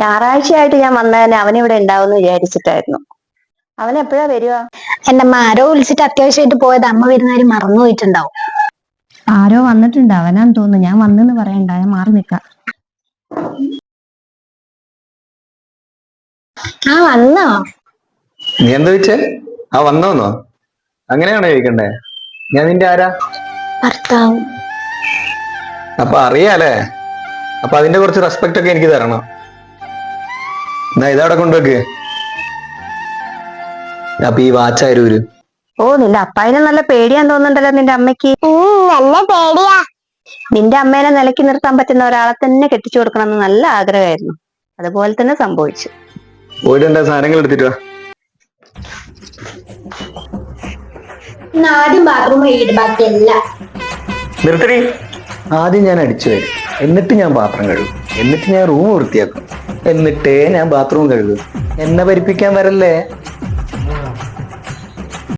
ഞായറാഴ്ചയായിട്ട് ഞാൻ വന്നതന്നെ അവനിവിടെ ഉണ്ടാവുമെന്ന് വിചാരിച്ചിട്ടായിരുന്നു. അവൻ എപ്പോഴാ വരുക? എന്റെ അമ്മ ആരോ വിളിച്ചിട്ട് അത്യാവശ്യമായിട്ട് പോയത്, അമ്മ വരുന്ന കാര്യം മറന്നു പോയിട്ടുണ്ടാവും. ആരോ വന്നിട്ടുണ്ട്, അവനാന്ന് തോന്നുന്നു. ഞാൻ വന്നെന്ന് പറയണ്ട, ഞാൻ മാറി നിക്കാം. ആ വന്നോ? നീ എന്താ ചോദിച്ചേ? ആ വന്നോന്നോ? അങ്ങനെയാണോ ചോദിക്കണ്ടേ? ഞാൻ നിന്റെ ആരാ? ഭർത്താവ്. അപ്പൊ അറിയാലേ? അപ്പൊ അതിന്റെ കുറച്ച് റെസ്പെക്ട് ഒക്കെ എനിക്ക് തരണം. എന്നാ ഇതവിടെ കൊണ്ടുവെക്ക്. അപ്പൊ ഈ വാച്ചാരൂര്. ഓ, നിന്റെ അപ്പായനെ നല്ല പേടിയാന്ന് തോന്നുന്നുണ്ടല്ലോ നിന്റെ അമ്മയ്ക്ക്. നല്ല പേടിയാ. നിന്റെ അമ്മേനെ നിലയ്ക്ക് നിർത്താൻ പറ്റുന്ന ഒരാളെ തന്നെ കെട്ടിച്ചു കൊടുക്കണമെന്ന് നല്ല ആഗ്രഹമായിരുന്നു. അതുപോലെ തന്നെ സംഭവിച്ചു. പോയിട്ട് എന്താ സാധനങ്ങൾ എടുത്തിട്ട് വാ. ആദ്യം ബാത്റൂം കഴുകിയിട്ട് ബാക്കിയല്ല. നിർത്തടി. ആദ്യം ഞാൻ അടിച്ചു വരും, എന്നിട്ട് ഞാൻ പാത്രം കഴുകും, എന്നിട്ട് ഞാൻ റൂം വൃത്തിയാക്കും, എന്നിട്ടേ ഞാൻ ബാത്റൂം കഴുകും. എന്നെ ഭരിപ്പിക്കാൻ വരല്ലേ.